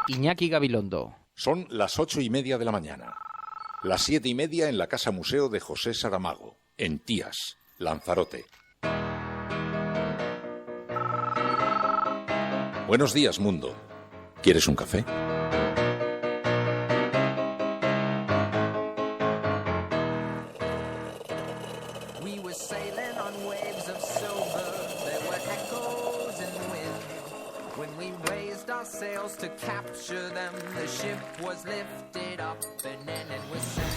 Iñaki Gabilondo. Son las 8:30 de la mañana. Las 7:30 en la Casa Museo de José Saramago, en Tías, Lanzarote. Buenos días, mundo. ¿Quieres un café? To capture them, the ship was lifted up and then it was sank.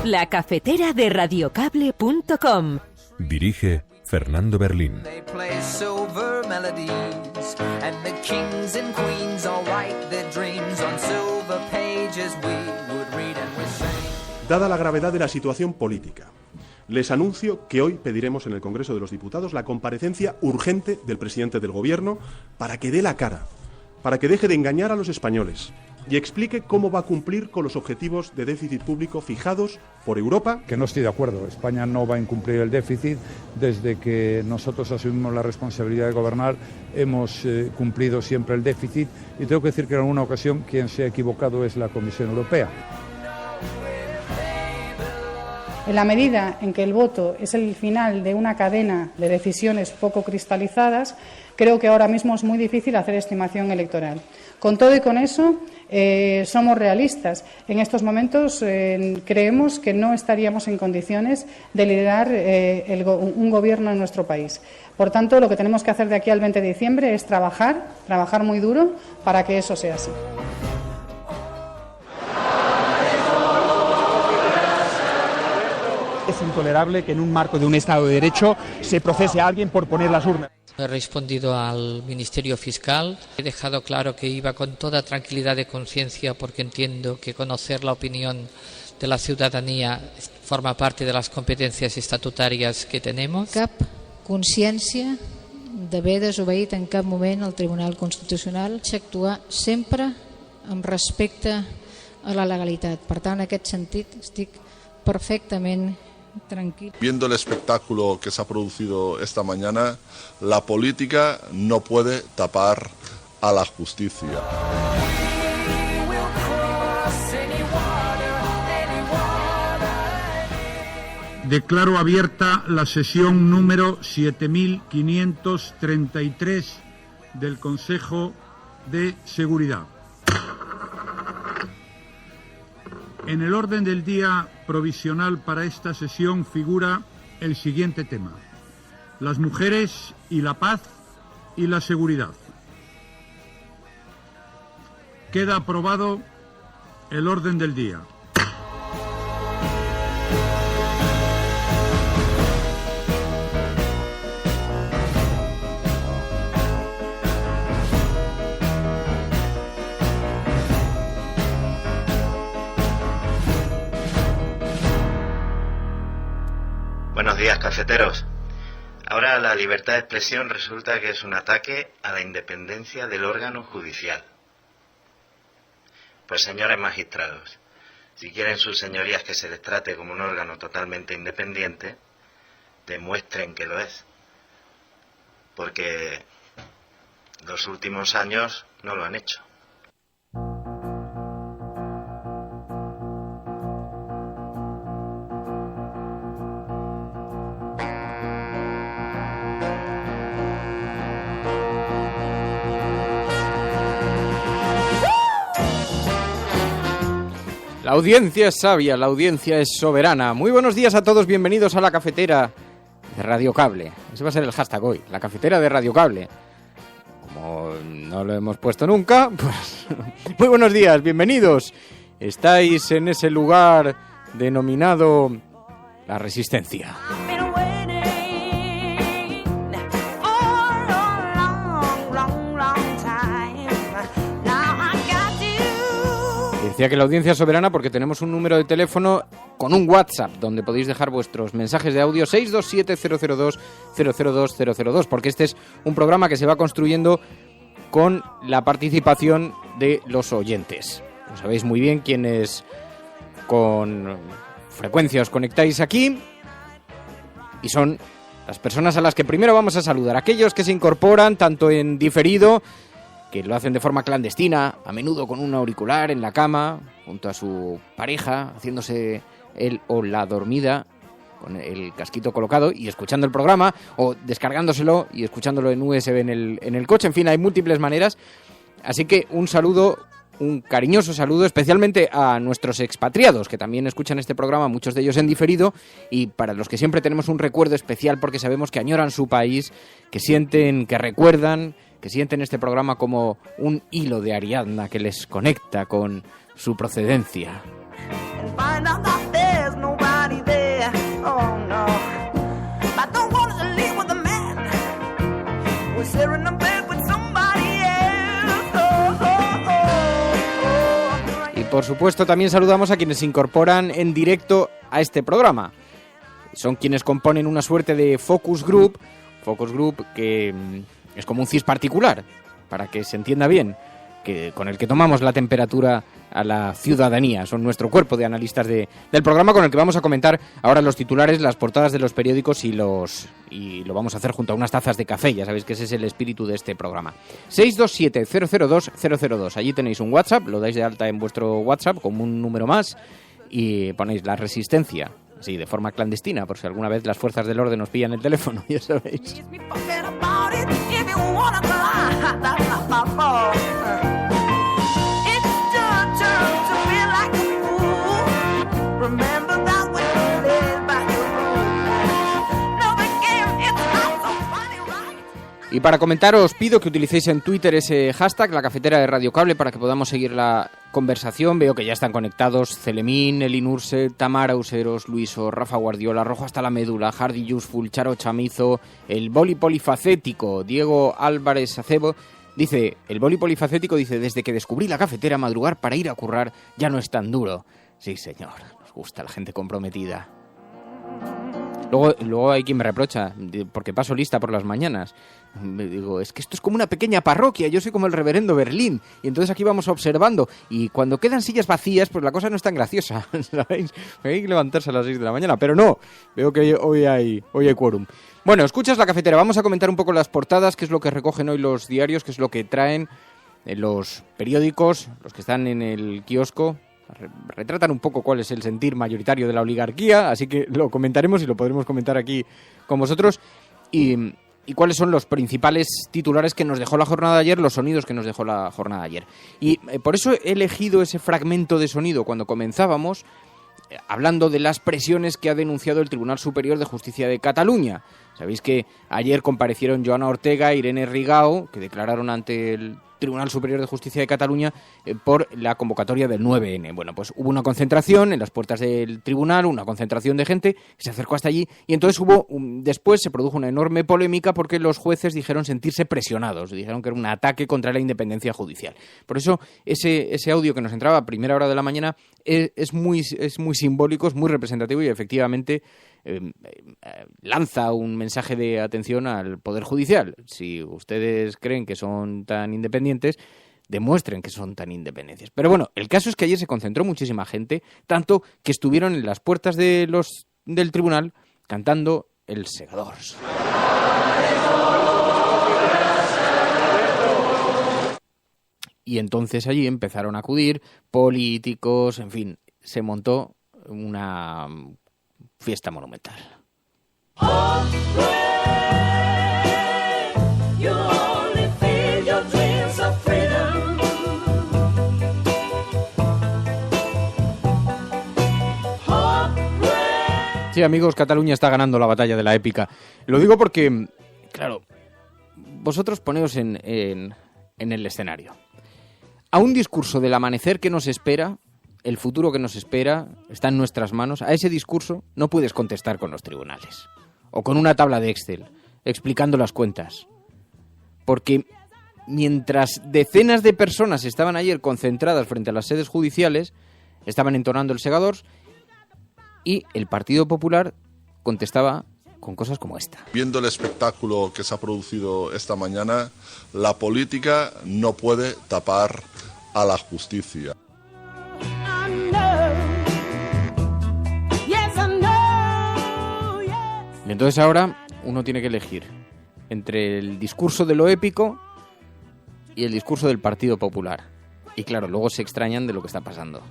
La cafetera de radiocable.com. Dirige Fernando Berlín. They play silver melodies and the kings and queens all write their dreams on silver pages we would read and we sing. Dada la gravedad de la situación política, les anuncio que hoy pediremos en el Congreso de los Diputados la comparecencia urgente del presidente del Gobierno para que dé la cara, para que deje de engañar a los españoles y explique cómo va a cumplir con los objetivos de déficit público fijados por Europa. Que no estoy de acuerdo. España no va a incumplir el déficit. Desde que nosotros asumimos la responsabilidad de gobernar, hemos cumplido siempre el déficit. Y tengo que decir que en alguna ocasión quien se ha equivocado es la Comisión Europea. En la medida en que el voto es el final de una cadena de decisiones poco cristalizadas, creo que ahora mismo es muy difícil hacer estimación electoral. Con todo y con eso, somos realistas. En estos momentos creemos que no estaríamos en condiciones de liderar un gobierno en nuestro país. Por tanto, lo que tenemos que hacer de aquí al 20 de diciembre es trabajar muy duro para que eso sea así. Es intolerable que en un marco de un Estado de Derecho se procese a alguien por poner las urnas. He respondido al Ministerio Fiscal. He dejado claro que iba con toda tranquilidad de conciencia porque entiendo que conocer la opinión de la ciudadanía forma parte de las competencias estatutàries que tenemos. Cap consciència d'haver desobeït en cap moment el Tribunal Constitucional. S'actua sempre amb respecte a la legalitat. Per tant, en aquest sentit, estic perfectament tranquilo. Viendo el espectáculo que se ha producido esta mañana, la política no puede tapar a la justicia. Declaro abierta la sesión número 7533 del Consejo de Seguridad. En el orden del día provisional para esta sesión figura el siguiente tema: las mujeres y la paz y la seguridad. Queda aprobado el orden del día. Buenos días, cafeteros. Ahora la libertad de expresión resulta que es un ataque a la independencia del órgano judicial. Pues señores magistrados, si quieren sus señorías que se les trate como un órgano totalmente independiente, demuestren que lo es. Porque los últimos años no lo han hecho. La audiencia es sabia, la audiencia es soberana. Muy buenos días a todos, bienvenidos a la cafetera de Radio Cable. Ese va a ser el hashtag hoy, la cafetera de Radio Cable. Como no lo hemos puesto nunca, pues muy buenos días, bienvenidos. Estáis en ese lugar denominado La Resistencia. Decía que la audiencia es soberana porque tenemos un número de teléfono con un WhatsApp donde podéis dejar vuestros mensajes de audio 627-002-002-002, porque este es un programa que se va construyendo con la participación de los oyentes. Lo sabéis muy bien quienes con frecuencia os conectáis aquí y son las personas a las que primero vamos a saludar. Aquellos que se incorporan tanto en diferido, que lo hacen de forma clandestina, a menudo con un auricular en la cama, junto a su pareja, haciéndose él o la dormida, con el casquito colocado y escuchando el programa, o descargándoselo y escuchándolo en USB en el coche. En fin, hay múltiples maneras. Así que un saludo, un cariñoso saludo, especialmente a nuestros expatriados, que también escuchan este programa, muchos de ellos en diferido, y para los que siempre tenemos un recuerdo especial porque sabemos que añoran su país, que sienten, que recuerdan, que sienten este programa como un hilo de Ariadna que les conecta con su procedencia. Y por supuesto también saludamos a quienes se incorporan en directo a este programa. Son quienes componen una suerte de focus group que es como un CIS particular, para que se entienda bien, que con el que tomamos la temperatura a la ciudadanía. Son nuestro cuerpo de analistas del programa, con el que vamos a comentar ahora los titulares, las portadas de los periódicos y lo vamos a hacer junto a unas tazas de café. Ya sabéis que ese es el espíritu de este programa. 627-002-002. Allí tenéis un WhatsApp, lo dais de alta en vuestro WhatsApp como un número más y ponéis La Resistencia, así de forma clandestina, por si alguna vez las fuerzas del orden os pillan el teléfono, ya sabéis. Y para comentar os pido que utilicéis en Twitter ese hashtag, la cafetera de Radio Cable, para que podamos seguir la conversación. Veo que ya están conectados Celemín, Elinurse, Tamara Useros, Luiso, Rafa Guardiola, Rojo hasta la médula, Hardy Useful, Charo Chamizo, el boli polifacético, Diego Álvarez Acebo. Dice, el boli polifacético dice, desde que descubrí la cafetera, madrugar para ir a currar ya no es tan duro. Sí, señor, nos gusta la gente comprometida. Luego hay quien me reprocha, porque paso lista por las mañanas. Me digo, es que esto es como una pequeña parroquia, yo soy como el reverendo Berlín, y entonces aquí vamos observando, y cuando quedan sillas vacías, pues la cosa no es tan graciosa, ¿sabéis? Hay que levantarse a las 6 de la mañana, pero no, veo que hoy hay quórum. Bueno, escuchas La Cafetera, vamos a comentar un poco las portadas, qué es lo que recogen hoy los diarios, qué es lo que traen los periódicos, los que están en el kiosco. Retratan un poco cuál es el sentir mayoritario de la oligarquía, así que lo comentaremos y lo podremos comentar aquí con vosotros. Y cuáles son los principales titulares que nos dejó la jornada de ayer, los sonidos que nos dejó la jornada de ayer. Y por eso he elegido ese fragmento de sonido cuando comenzábamos, hablando de las presiones que ha denunciado el Tribunal Superior de Justicia de Cataluña. Sabéis que ayer comparecieron Joana Ortega e Irene Rigau, que declararon ante el Tribunal Superior de Justicia de Cataluña por la convocatoria del 9N. Bueno, pues hubo una concentración en las puertas del tribunal, una concentración de gente que se acercó hasta allí y entonces después se produjo una enorme polémica porque los jueces dijeron sentirse presionados, dijeron que era un ataque contra la independencia judicial. Por eso ese audio que nos entraba a primera hora de la mañana es muy simbólico, es muy representativo y efectivamente lanza un mensaje de atención al Poder Judicial. Si ustedes creen que son tan independientes, demuestren que son tan independientes. Pero bueno, el caso es que ayer se concentró muchísima gente, tanto que estuvieron en las puertas del tribunal cantando El Segador. Y entonces allí empezaron a acudir políticos, en fin, se montó una fiesta monumental. Sí, amigos, Cataluña está ganando la batalla de la épica. Lo digo porque, claro, vosotros poneos en el escenario. A un discurso del amanecer que nos espera, el futuro que nos espera, está en nuestras manos. A ese discurso no puedes contestar con los tribunales o con una tabla de Excel explicando las cuentas. Porque mientras decenas de personas estaban ayer concentradas frente a las sedes judiciales, estaban entonando El Segador y el Partido Popular contestaba con cosas como esta. Viendo el espectáculo que se ha producido esta mañana, la política no puede tapar a la justicia. Yeah. Y entonces ahora uno tiene que elegir entre el discurso de lo épico y el discurso del Partido Popular. Y claro, luego se extrañan de lo que está pasando.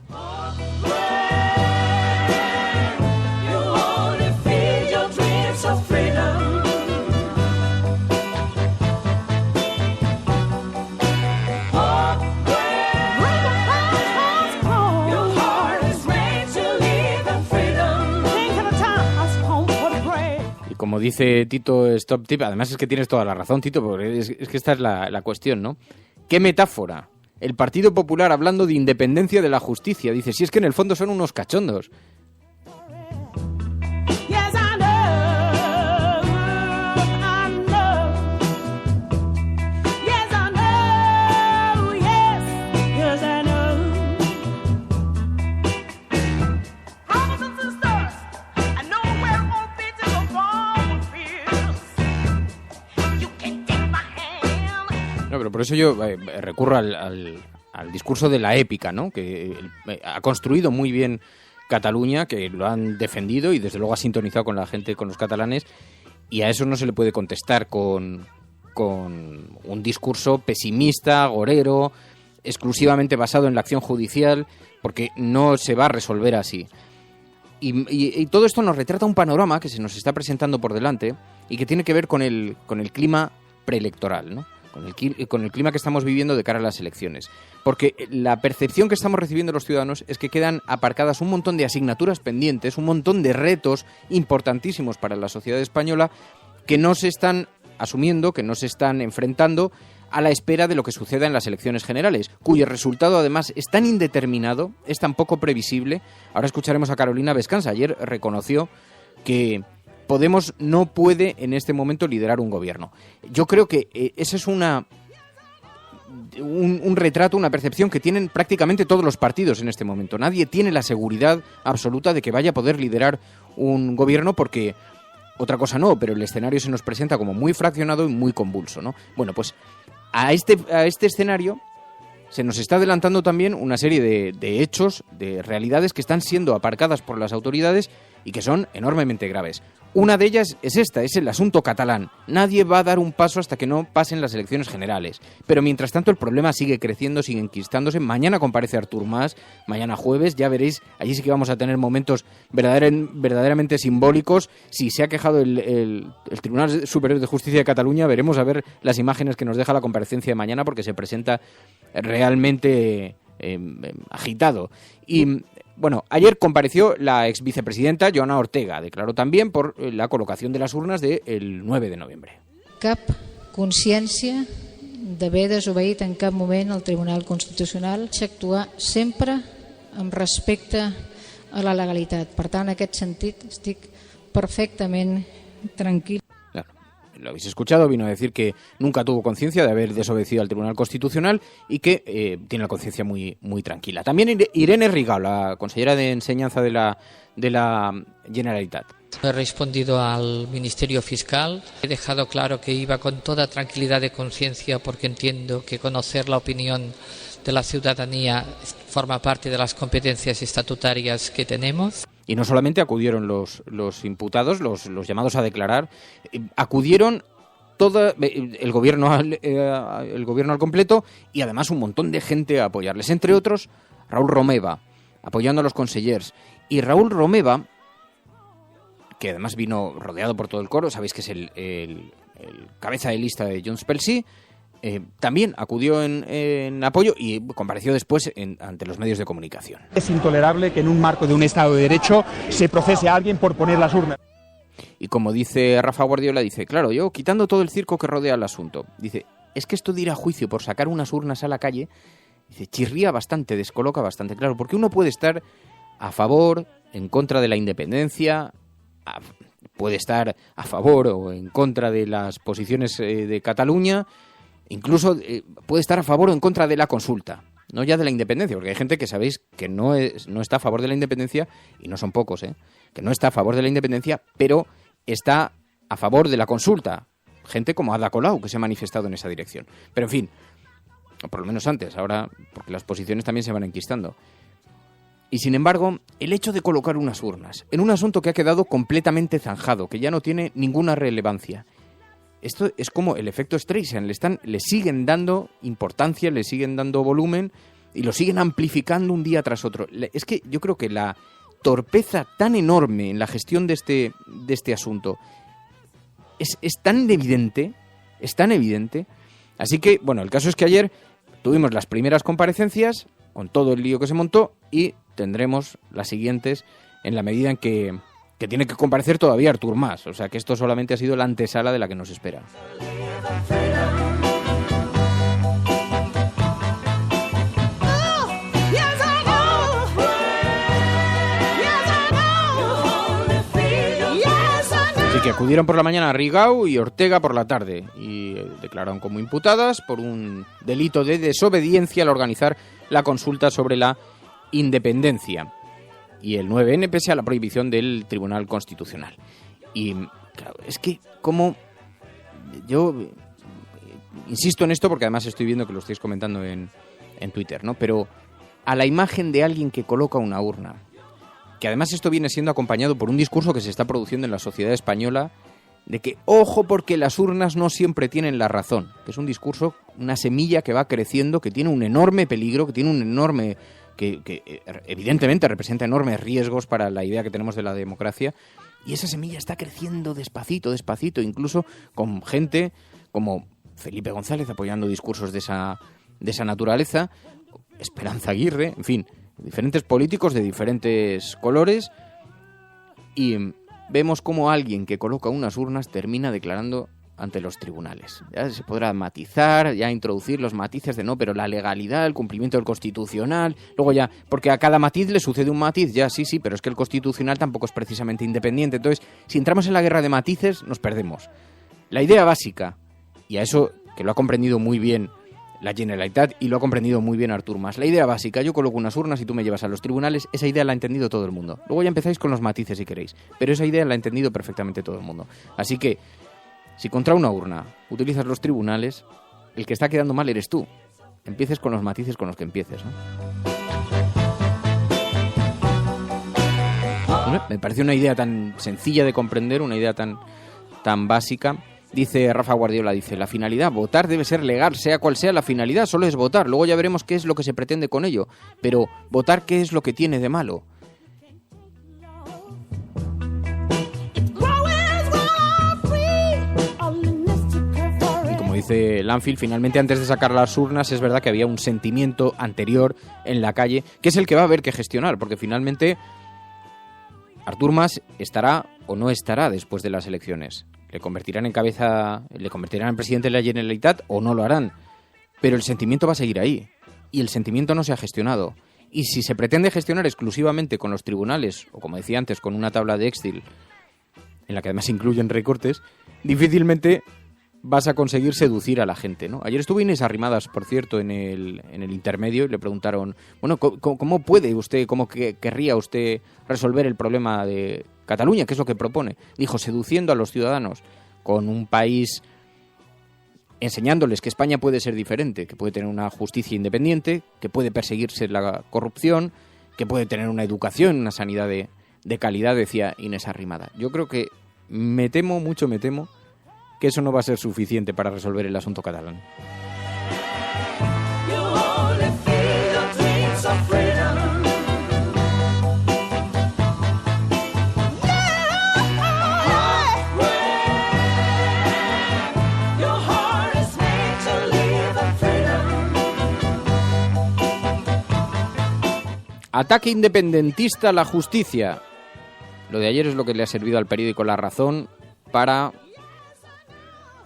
Como dice Tito Stop Tip, además es que tienes toda la razón, Tito, porque es que esta es la cuestión, ¿no? ¿Qué metáfora? El Partido Popular hablando de independencia de la justicia. Dice, si es que en el fondo son unos cachondos. Pero por eso yo recurro al discurso de la épica, ¿no? Que ha construido muy bien Cataluña, que lo han defendido y desde luego ha sintonizado con la gente, con los catalanes, y a eso no se le puede contestar con un discurso pesimista, agorero, exclusivamente basado en la acción judicial, porque no se va a resolver así. Y todo esto nos retrata un panorama que se nos está presentando por delante y que tiene que ver con el clima preelectoral, ¿no? Con el clima que estamos viviendo de cara a las elecciones. Porque la percepción que estamos recibiendo los ciudadanos es que quedan aparcadas un montón de asignaturas pendientes, un montón de retos importantísimos para la sociedad española que no se están asumiendo, que no se están enfrentando a la espera de lo que suceda en las elecciones generales, cuyo resultado además es tan indeterminado, es tan poco previsible. Ahora escucharemos a Carolina Vescanza. Ayer reconoció que Podemos no puede en este momento liderar un gobierno. Yo creo que ese es un retrato, una percepción que tienen prácticamente todos los partidos en este momento. Nadie tiene la seguridad absoluta de que vaya a poder liderar un gobierno porque, otra cosa no, pero el escenario se nos presenta como muy fraccionado y muy convulso, ¿no? Bueno, pues a este escenario se nos está adelantando también una serie de hechos, de realidades que están siendo aparcadas por las autoridades y que son enormemente graves. Una de ellas es esta, es el asunto catalán. Nadie va a dar un paso hasta que no pasen las elecciones generales. Pero mientras tanto el problema sigue creciendo, sigue enquistándose. Mañana comparece Artur Mas, mañana jueves, ya veréis, allí sí que vamos a tener momentos verdaderamente simbólicos. Si se ha quejado el Tribunal Superior de Justicia de Cataluña, veremos a ver las imágenes que nos deja la comparecencia de mañana, porque se presenta realmente agitado. Y bueno, ayer compareció la ex vicepresidenta Joana Ortega. Declaró también por la colocación de las urnas del 9 de noviembre. Cap consciència d'haver desobeït en cap moment el Tribunal Constitucional, s'actuar sempre amb respecte a la legalitat. Per tant, en aquest sentit, estic perfectament tranquil. Lo habéis escuchado, vino a decir que nunca tuvo conciencia de haber desobedecido al Tribunal Constitucional y que tiene la conciencia muy, muy tranquila. También Irene Rigau, la consellera de Enseñanza de la Generalitat. He respondido al Ministerio Fiscal. He dejado claro que iba con toda tranquilidad de conciencia porque entiendo que conocer la opinión de la ciudadanía forma parte de las competencias estatutarias que tenemos. Y no solamente acudieron los imputados, los llamados a declarar, acudieron todo el gobierno al completo y además un montón de gente a apoyarles. Entre otros, Raúl Romeva, apoyando a los consellers. Y Raúl Romeva, que además vino rodeado por todo el coro, sabéis que es el cabeza de lista de Junts pel Sí, también acudió en apoyo y compareció después ante los medios de comunicación. Es intolerable que en un marco de un Estado de Derecho se procese a alguien por poner las urnas. Y como dice Rafa Guardiola, dice, claro, yo quitando todo el circo que rodea el asunto, dice, es que esto de ir a juicio por sacar unas urnas a la calle, dice, chirría bastante, descoloca bastante, claro, porque uno puede estar a favor, en contra de la independencia, puede estar a favor o en contra de las posiciones de Cataluña. Incluso puede estar a favor o en contra de la consulta, no ya de la independencia, porque hay gente que sabéis que no está a favor de la independencia, y no son pocos, que no está a favor de la independencia, pero está a favor de la consulta. Gente como Ada Colau, que se ha manifestado en esa dirección. Pero en fin, o por lo menos antes, ahora, porque las posiciones también se van enquistando. Y sin embargo, el hecho de colocar unas urnas en un asunto que ha quedado completamente zanjado, que ya no tiene ninguna relevancia, esto es como el efecto Streisand, le siguen dando importancia, le siguen dando volumen y lo siguen amplificando un día tras otro. Es que yo creo que la torpeza tan enorme en la gestión de este asunto es tan evidente, Así que, bueno, el caso es que ayer tuvimos las primeras comparecencias con todo el lío que se montó y tendremos las siguientes en la medida en que tiene que comparecer todavía Artur Mas. O sea que esto solamente ha sido la antesala de la que nos espera. Así que acudieron por la mañana a Rigau y Ortega por la tarde y declararon como imputadas por un delito de desobediencia al organizar la consulta sobre la independencia y el 9N pese a la prohibición del Tribunal Constitucional. Y claro, es que como yo insisto en esto porque además estoy viendo que lo estáis comentando en Twitter, ¿no? Pero a la imagen de alguien que coloca una urna, que además esto viene siendo acompañado por un discurso que se está produciendo en la sociedad española de que, ojo, porque las urnas no siempre tienen la razón, que es un discurso, una semilla que va creciendo, que tiene un enorme peligro, que tiene un enorme, que evidentemente representa enormes riesgos para la idea que tenemos de la democracia, y esa semilla está creciendo despacito, incluso con gente como Felipe González apoyando discursos de esa naturaleza, Esperanza Aguirre, en fin, diferentes políticos de diferentes colores, y vemos cómo alguien que coloca unas urnas termina declarando ante los tribunales. Ya se podrá matizar, ya introducir los matices de no, pero la legalidad, el cumplimiento del constitucional, luego ya, porque a cada matiz le sucede un matiz, ya sí, pero es que el constitucional tampoco es precisamente independiente. Entonces, si entramos en la guerra de matices, nos perdemos. La idea básica, y a eso que lo ha comprendido muy bien la Generalitat y lo ha comprendido muy bien Artur Mas. La idea básica, yo coloco unas urnas y tú me llevas a los tribunales, esa idea la ha entendido todo el mundo. Luego ya empezáis con los matices si queréis, pero esa idea la ha entendido perfectamente todo el mundo. Así que, si contra una urna utilizas los tribunales, el que está quedando mal eres tú. Empieces con los matices con los que empieces, ¿no? Bueno, me parece una idea tan sencilla de comprender, una idea tan básica. Dice Rafa Guardiola, la finalidad, votar debe ser legal, sea cual sea la finalidad, solo es votar. Luego ya veremos qué es lo que se pretende con ello. Pero votar, ¿qué es lo que tiene de malo? Y como dice Lanfield, finalmente antes de sacar las urnas es verdad que había un sentimiento anterior en la calle, que es el que va a haber que gestionar, porque finalmente Artur Mas estará o no estará después de las elecciones. Le convertirán en presidente de la Generalitat o no lo harán. Pero el sentimiento va a seguir ahí. Y el sentimiento no se ha gestionado. Y si se pretende gestionar exclusivamente con los tribunales, o como decía antes, con una tabla de Excel, en la que además incluyen recortes, difícilmente vas a conseguir seducir a la gente, ¿no? Ayer estuvo Inés Arrimadas, por cierto, en el intermedio, y le preguntaron, bueno, ¿cómo puede usted, cómo querría usted resolver el problema de Cataluña? ¿Qué es lo que propone? Dijo, seduciendo a los ciudadanos con un país, enseñándoles que España puede ser diferente, que puede tener una justicia independiente, que puede perseguirse la corrupción, que puede tener una educación, una sanidad de calidad, decía Inés Arrimada. Yo creo que me temo que eso no va a ser suficiente para resolver el asunto catalán. Ataque independentista a la justicia. Lo de ayer es lo que le ha servido al periódico La Razón para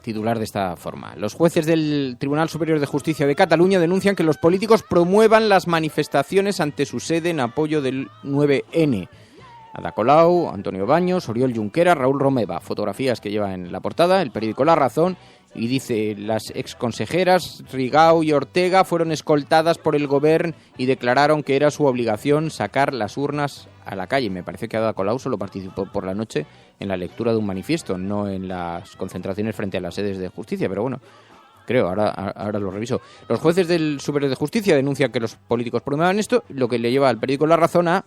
titular de esta forma. Los jueces del Tribunal Superior de Justicia de Cataluña denuncian que los políticos promuevan las manifestaciones ante su sede en apoyo del 9N. Ada Colau, Antonio Baños, Oriol Junqueras, Raúl Romeva. Fotografías que lleva en la portada el periódico La Razón. Y dice, las exconsejeras Rigau y Ortega fueron escoltadas por el gobierno y declararon que era su obligación sacar las urnas a la calle. Me parece que Ada Colau solo participó por la noche en la lectura de un manifiesto, no en las concentraciones frente a las sedes de justicia. Pero bueno, creo, ahora lo reviso. Los jueces del Superior de Justicia denuncian que los políticos promuevan esto, lo que le lleva al periódico La Razón a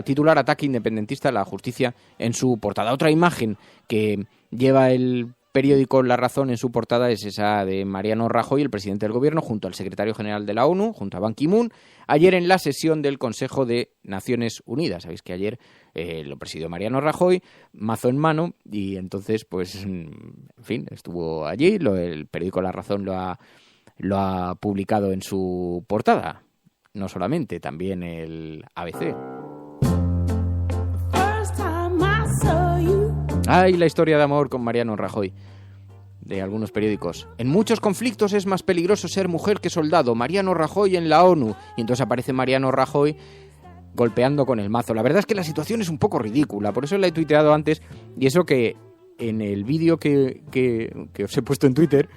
titular Ataque independentista a la justicia en su portada. Otra imagen que lleva el periódico La Razón en su portada es esa de Mariano Rajoy, el presidente del gobierno, junto al secretario general de la ONU, junto a Ban Ki-moon, ayer en la sesión del Consejo de Naciones Unidas. Sabéis que ayer lo presidió Mariano Rajoy, mazo en mano, y entonces, pues, en fin, estuvo allí. El periódico La Razón lo ha publicado en su portada. No solamente, también el ABC. Ay, la historia de amor con Mariano Rajoy, de algunos periódicos. En muchos conflictos es más peligroso ser mujer que soldado. Mariano Rajoy en la ONU. Y entonces aparece Mariano Rajoy golpeando con el mazo. La verdad es que la situación es un poco ridícula, por eso la he tuiteado antes, y eso que en el vídeo que os he puesto en Twitter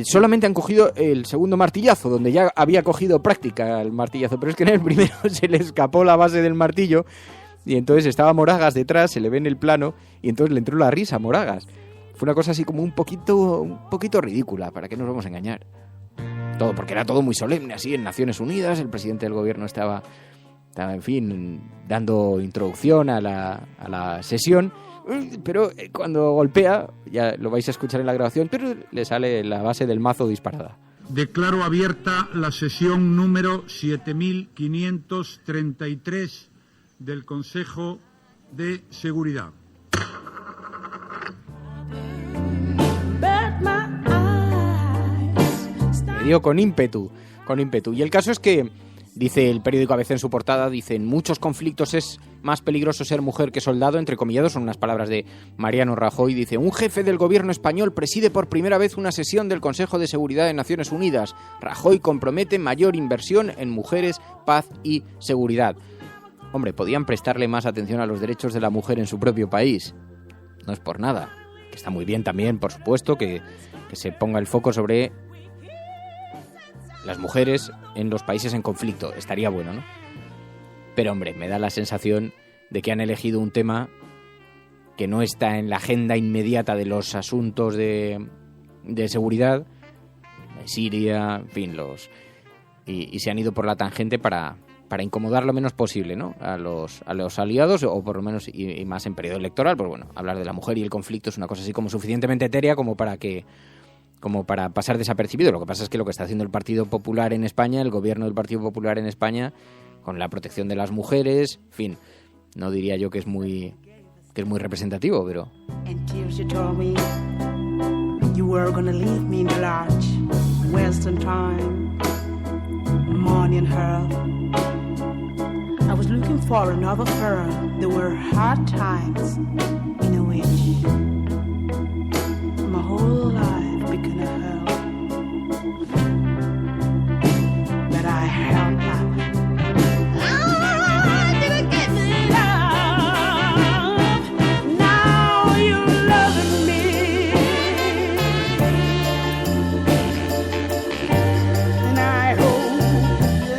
solamente han cogido el segundo martillazo, donde ya había cogido práctica el martillazo, pero es que en el primero se le escapó la base del martillo y entonces estaba Moragas detrás, se le ve en el plano y entonces le entró la risa a Moragas. Fue una cosa así como un poquito ridícula, ¿para qué nos vamos a engañar? Todo, porque era todo muy solemne, así en Naciones Unidas, el presidente del gobierno estaba en fin, dando introducción a la sesión, pero cuando golpea, ya lo vais a escuchar en la grabación, pero le sale la base del mazo disparada. Declaro abierta la sesión número 7533 del Consejo de Seguridad. Me dio con ímpetu. Y el caso es que, dice el periódico ABC en su portada, dice: en muchos conflictos es más peligroso ser mujer que soldado, entrecomillados, son unas palabras de Mariano Rajoy. Dice: un jefe del gobierno español preside por primera vez una sesión del Consejo de Seguridad de Naciones Unidas. Rajoy compromete mayor inversión en mujeres, paz y seguridad. Hombre, podían prestarle más atención a los derechos de la mujer en su propio país. No es por nada. Que está muy bien también, por supuesto, que se ponga el foco sobre las mujeres en los países en conflicto. Estaría bueno, ¿no? Pero, hombre, me da la sensación de que han elegido un tema que no está en la agenda inmediata de los asuntos de seguridad, de Siria, en fin, y se han ido por la tangente para incomodar lo menos posible, ¿no? a los aliados, o por lo menos, y más en periodo electoral. Pues bueno, hablar de la mujer y el conflicto es una cosa así como suficientemente etérea como para pasar desapercibido. Lo que pasa es que lo que está haciendo el Partido Popular en España, el gobierno del Partido Popular en España, con la protección de las mujeres, en fin, no diría yo que es muy representativo, pero... I was looking for another fur. There were hard times in which my whole life became a hell. But I held out. Ah, didn't get me love. Now you're loving me, and I hope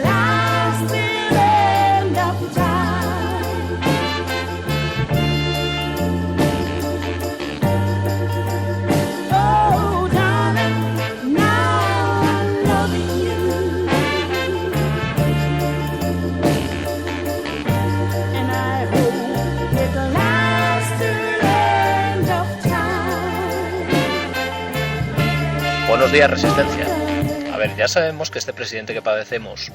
last till the end of time. Oh, darling, now I'm loving you, and I hope it'll last till the end of time. Buenos días, Resistencia. A ver, ya sabemos que este presidente que padecemos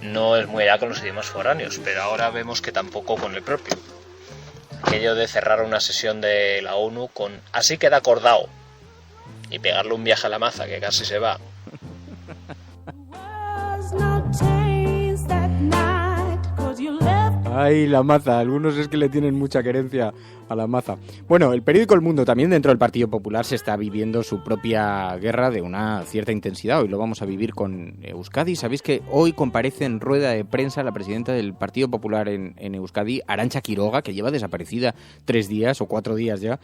no es muy allá con los idiomas foráneos, pero ahora vemos que tampoco con el propio. Aquello de cerrar una sesión de la ONU con "así queda acordado" y pegarle un viaje a la maza que casi se va. Ay, la maza. Algunos es que le tienen mucha querencia a la maza. Bueno, el periódico El Mundo, también dentro del Partido Popular, se está viviendo su propia guerra de una cierta intensidad. Hoy lo vamos a vivir con Euskadi. Sabéis que hoy comparece en rueda de prensa la presidenta del Partido Popular en Euskadi, Arantxa Quiroga, que lleva desaparecida 3 días o 4 días ya,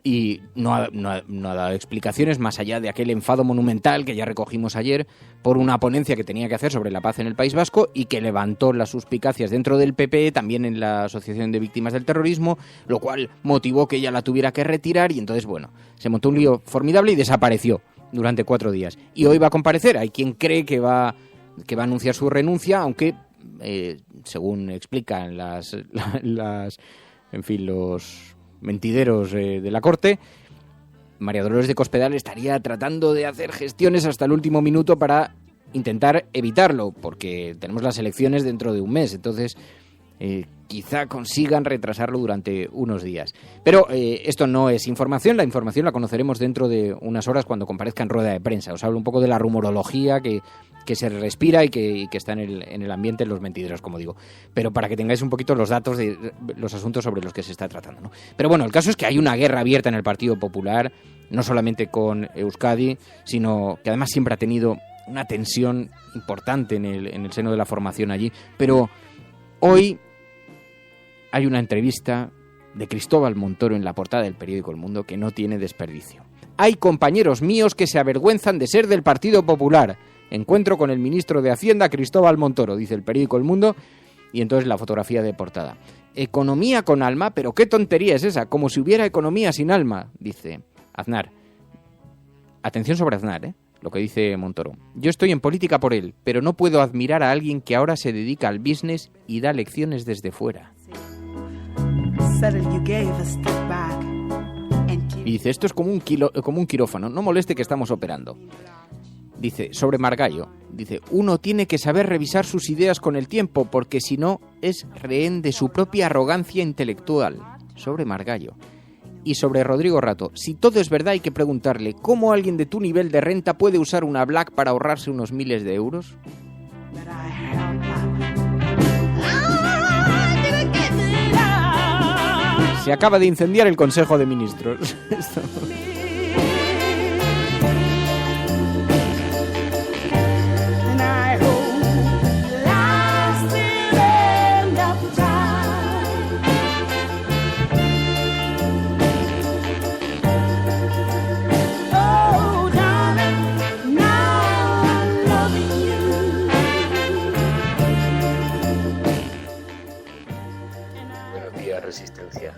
y no ha dado explicaciones más allá de aquel enfado monumental que ya recogimos ayer por una ponencia que tenía que hacer sobre la paz en el País Vasco y que levantó las suspicacias dentro del PP, también en la Asociación de Víctimas del Terrorismo, lo cual motivó que ella la tuviera que retirar y entonces, bueno, se montó un lío formidable y desapareció durante 4 días. Y hoy va a comparecer. Hay quien cree que va a anunciar su renuncia, aunque, según explican los mentideros de la corte, María Dolores de Cospedal estaría tratando de hacer gestiones hasta el último minuto para intentar evitarlo, porque tenemos las elecciones dentro de un mes, entonces quizá consigan retrasarlo durante unos días. Pero esto no es información, la información la conoceremos dentro de unas horas cuando comparezca en rueda de prensa. Os hablo un poco de la rumorología que se respira y que está en el ambiente, en los mentideros, como digo. Pero para que tengáis un poquito los datos de los asuntos sobre los que se está tratando, ¿no? Pero bueno, el caso es que hay una guerra abierta en el Partido Popular, no solamente con Euskadi, sino que además siempre ha tenido una tensión importante en el seno de la formación allí. Pero hoy hay una entrevista de Cristóbal Montoro en la portada del periódico El Mundo que no tiene desperdicio. Hay compañeros míos que se avergüenzan de ser del Partido Popular. Encuentro con el ministro de Hacienda, Cristóbal Montoro, dice el periódico El Mundo, y entonces la fotografía de portada. Economía con alma, pero qué tontería es esa, como si hubiera economía sin alma, dice Aznar. Atención sobre Aznar, lo que dice Montoro. Yo estoy en política por él, pero no puedo admirar a alguien que ahora se dedica al business y da lecciones desde fuera. Y dice, esto es como un quirófano, no moleste que estamos operando. Dice, sobre Margallo, dice, uno tiene que saber revisar sus ideas con el tiempo, porque si no, es rehén de su propia arrogancia intelectual. Sobre Margallo. Y sobre Rodrigo Rato, si todo es verdad hay que preguntarle, ¿cómo alguien de tu nivel de renta puede usar una Black para ahorrarse unos miles de euros? Se acaba de incendiar el Consejo de Ministros. Resistencia.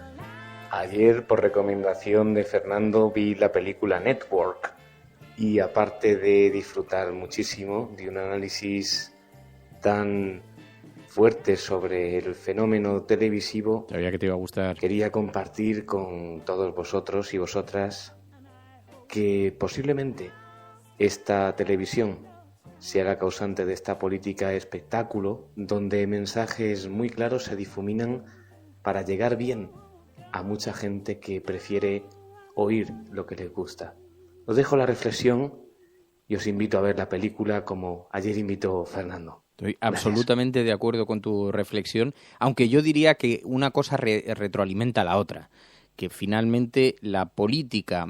Ayer, por recomendación de Fernando, vi la película Network y aparte de disfrutar muchísimo de un análisis tan fuerte sobre el fenómeno televisivo, sabía que te iba a gustar. Quería compartir con todos vosotros y vosotras que posiblemente esta televisión sea la causante de esta política espectáculo donde mensajes muy claros se difuminan para llegar bien a mucha gente que prefiere oír lo que les gusta. Os dejo la reflexión y os invito a ver la película como ayer invitó Fernando. Estoy absolutamente de acuerdo con tu reflexión, aunque yo diría que una cosa retroalimenta a la otra, que finalmente la política,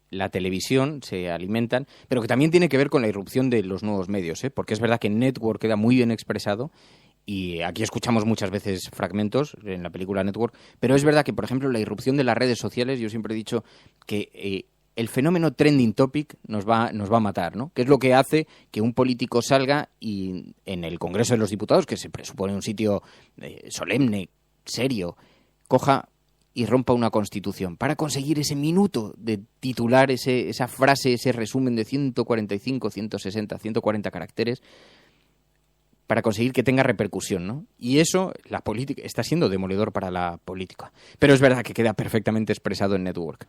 la televisión se alimentan, pero que también tiene que ver con la irrupción de los nuevos medios, porque es verdad que Network queda muy bien expresado. Y aquí escuchamos muchas veces fragmentos en la película Network, pero es verdad que, por ejemplo, la irrupción de las redes sociales, yo siempre he dicho que el fenómeno trending topic nos va a matar, ¿no? Que es lo que hace que un político salga y en el Congreso de los Diputados, que se presupone un sitio solemne, serio, coja y rompa una constitución para conseguir ese minuto de titular, esa frase, ese resumen de 145, 160, 140 caracteres, para conseguir que tenga repercusión, ¿no? Y eso, la política, está siendo demoledor para la política. Pero es verdad que queda perfectamente expresado en Network.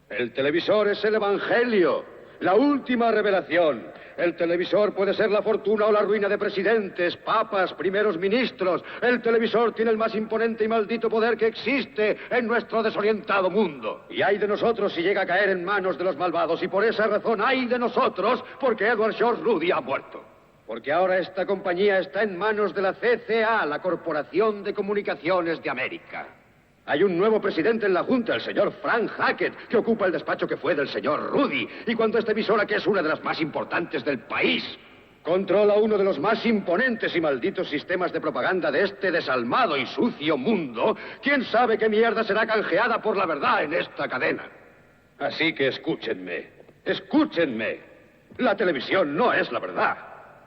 El televisor es el evangelio, la última revelación. El televisor puede ser la fortuna o la ruina de presidentes, papas, primeros ministros. El televisor tiene el más imponente y maldito poder que existe en nuestro desorientado mundo. Y hay de nosotros si llega a caer en manos de los malvados. Y por esa razón hay de nosotros porque Edward George Rudy ha muerto. Porque ahora esta compañía está en manos de la CCA, la Corporación de Comunicaciones de América. Hay un nuevo presidente en la Junta, el señor Frank Hackett, que ocupa el despacho que fue del señor Rudy. Y cuando esta emisora, que es una de las más importantes del país, controla uno de los más imponentes y malditos sistemas de propaganda de este desalmado y sucio mundo, ¿quién sabe qué mierda será canjeada por la verdad en esta cadena? Así que escúchenme. ¡Escúchenme! La televisión no es la verdad.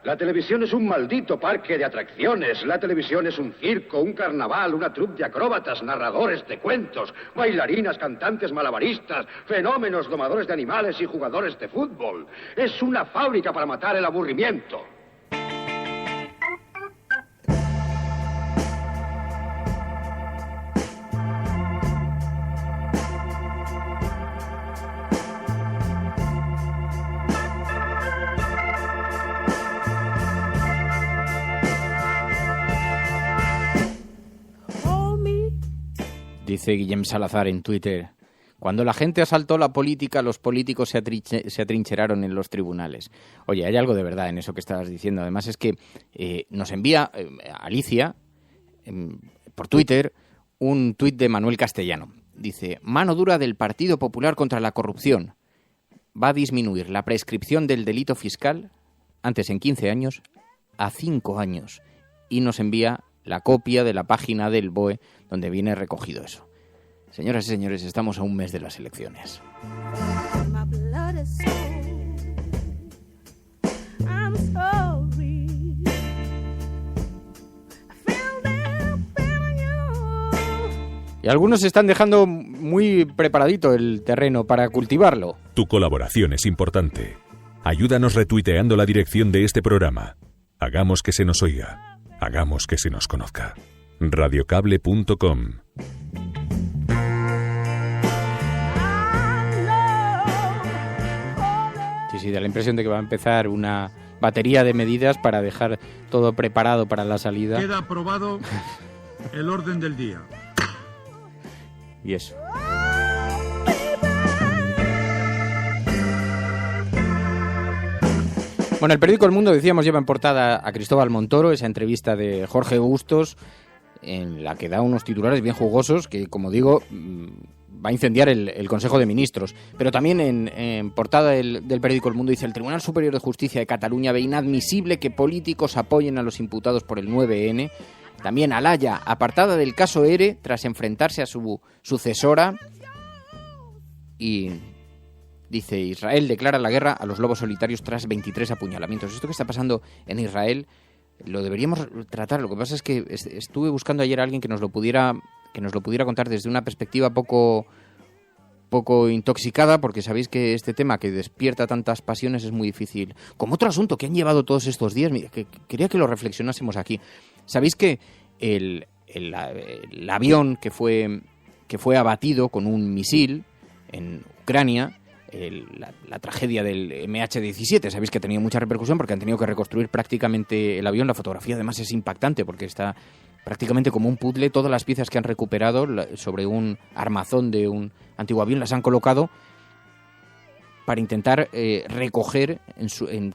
La televisión es un maldito parque de atracciones. La televisión es un circo, un carnaval, una troupe de acróbatas, narradores de cuentos, bailarinas, cantantes malabaristas, fenómenos, domadores de animales y jugadores de fútbol. Es una fábrica para matar el aburrimiento. Dice Guillem Salazar en Twitter: cuando la gente asaltó la política, los políticos se atrincheraron en los tribunales. Oye, hay algo de verdad en eso que estabas diciendo. Además es que nos envía Alicia por Twitter un tuit de Manuel Castellano. Dice: mano dura del Partido Popular contra la corrupción. Va a disminuir la prescripción del delito fiscal, antes en 15 años, a 5 años. Y nos envía la copia de la página del BOE donde viene recogido eso. Señoras y señores, estamos a un mes de las elecciones. Y algunos están dejando muy preparadito el terreno para cultivarlo. Tu colaboración es importante. Ayúdanos retuiteando la dirección de este programa. Hagamos que se nos oiga. Hagamos que se nos conozca. Radiocable.com. Sí, da la impresión de que va a empezar una batería de medidas para dejar todo preparado para la salida. Queda aprobado el orden del día. Y eso. Bueno, el periódico El Mundo, decíamos, lleva en portada a Cristóbal Montoro, esa entrevista de Jorge Bustos, en la que da unos titulares bien jugosos que, como digo, va a incendiar el Consejo de Ministros. Pero también en portada del periódico El Mundo dice: el Tribunal Superior de Justicia de Cataluña ve inadmisible que políticos apoyen a los imputados por el 9N. También Alaya, apartada del caso ERE tras enfrentarse a su sucesora. Y dice: Israel declara la guerra a los lobos solitarios tras 23 apuñalamientos. Esto que está pasando en Israel lo deberíamos tratar. Lo que pasa es que estuve buscando ayer a alguien que nos lo pudiera contar desde una perspectiva poco intoxicada, porque sabéis que este tema que despierta tantas pasiones es muy difícil. Como otro asunto que han llevado todos estos días, que quería que lo reflexionásemos aquí. Sabéis que el avión que fue abatido con un misil en Ucrania, la tragedia del MH17, sabéis que ha tenido mucha repercusión porque han tenido que reconstruir prácticamente el avión. La fotografía además es impactante porque está prácticamente como un puzzle. Todas las piezas que han recuperado sobre un armazón de un antiguo avión las han colocado para intentar recoger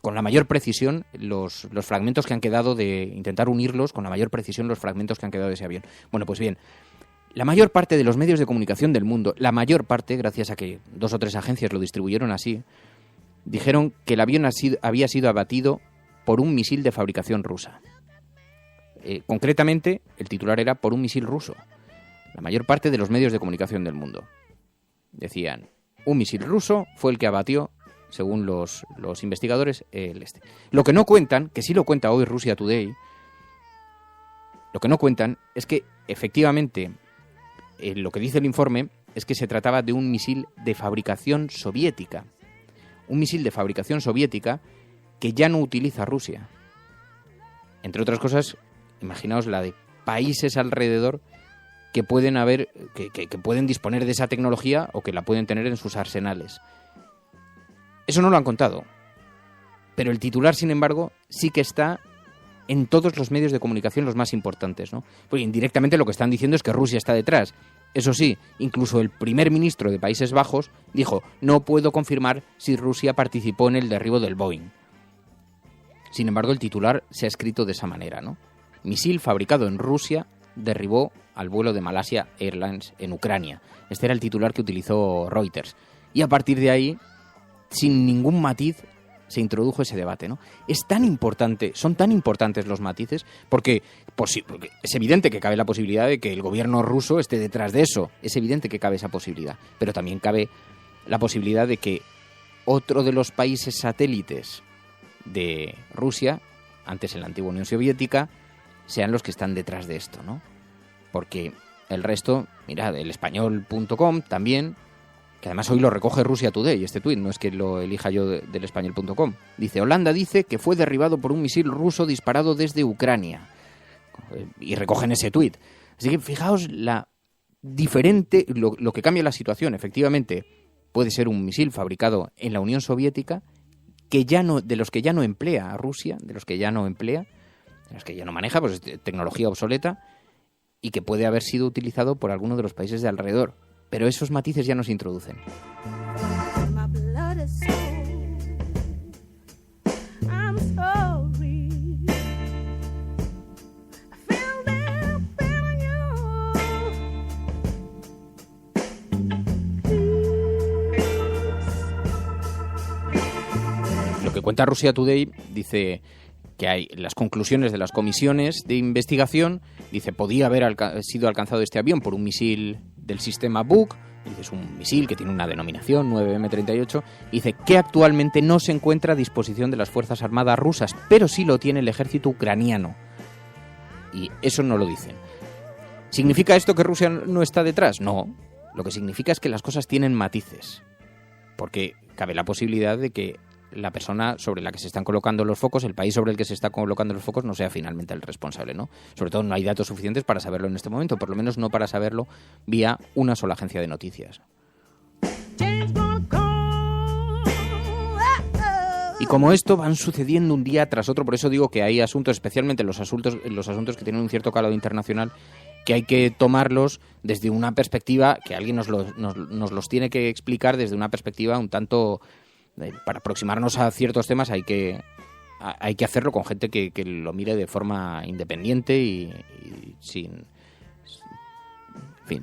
con la mayor precisión los fragmentos que han quedado, de intentar unirlos con la mayor precisión los fragmentos que han quedado de ese avión. Bueno, pues bien, la mayor parte de los medios de comunicación del mundo, la mayor parte, gracias a que 2 o 3 agencias lo distribuyeron así, dijeron que el avión había sido abatido por un misil de fabricación rusa. Concretamente, el titular era: por un misil ruso. La mayor parte de los medios de comunicación del mundo decían: un misil ruso fue el que abatió, según los investigadores, el este. Lo que no cuentan, que sí lo cuenta hoy Russia Today, lo que no cuentan es que efectivamente lo que dice el informe es que se trataba de un misil de fabricación soviética. Un misil de fabricación soviética que ya no utiliza Rusia. Entre otras cosas, imaginaos la de países alrededor que pueden que pueden disponer de esa tecnología o que la pueden tener en sus arsenales. Eso no lo han contado. Pero el titular, sin embargo, sí que está en todos los medios de comunicación, los más importantes, ¿no? Pues indirectamente lo que están diciendo es que Rusia está detrás. Eso sí, incluso el primer ministro de Países Bajos dijo: no puedo confirmar si Rusia participó en el derribo del Boeing. Sin embargo, el titular se ha escrito de esa manera, ¿no? Misil fabricado en Rusia derribó al vuelo de Malaysia Airlines en Ucrania. Este era el titular que utilizó Reuters. Y a partir de ahí, sin ningún matiz, se introdujo ese debate, ¿no? Son tan importantes los matices, porque es evidente que cabe la posibilidad de que el gobierno ruso esté detrás de eso. Es evidente que cabe esa posibilidad. Pero también cabe la posibilidad de que otro de los países satélites de Rusia, antes en la antigua Unión Soviética, sean los que están detrás de esto, ¿no? Porque el resto, mirad, el español.com también, que además hoy lo recoge Russia Today, este tuit, no es que lo elija yo del español.com. Dice, Holanda dice que fue derribado por un misil ruso disparado desde Ucrania. Y recogen ese tuit. Así que fijaos lo que cambia la situación. Efectivamente, puede ser un misil fabricado en la Unión Soviética, de los que ya no emplea Rusia, de los que ya no maneja, pues tecnología obsoleta, y que puede haber sido utilizado por alguno de los países de alrededor. Pero esos matices ya no se introducen. Lo que cuenta Russia Today dice que hay las conclusiones de las comisiones de investigación. Dice, podía haber sido alcanzado este avión por un misil del sistema Buk. Dice, es un misil que tiene una denominación 9M38. Dice que actualmente no se encuentra a disposición de las Fuerzas Armadas rusas, pero sí lo tiene el ejército ucraniano. Y eso no lo dicen. ¿Significa esto que Rusia no está detrás? No. Lo que significa es que las cosas tienen matices. Porque cabe la posibilidad de que la persona sobre la que se están colocando los focos, el país sobre el que se está colocando los focos, no sea finalmente el responsable, ¿no? Sobre todo no hay datos suficientes para saberlo en este momento, por lo menos no para saberlo vía una sola agencia de noticias. Y como esto van sucediendo un día tras otro, por eso digo que hay asuntos, especialmente los asuntos que tienen un cierto calado internacional, que hay que tomarlos desde una perspectiva, que alguien nos los tiene que explicar desde una perspectiva un tanto... Para aproximarnos a ciertos temas hay que hacerlo con gente que lo mire de forma independiente y sin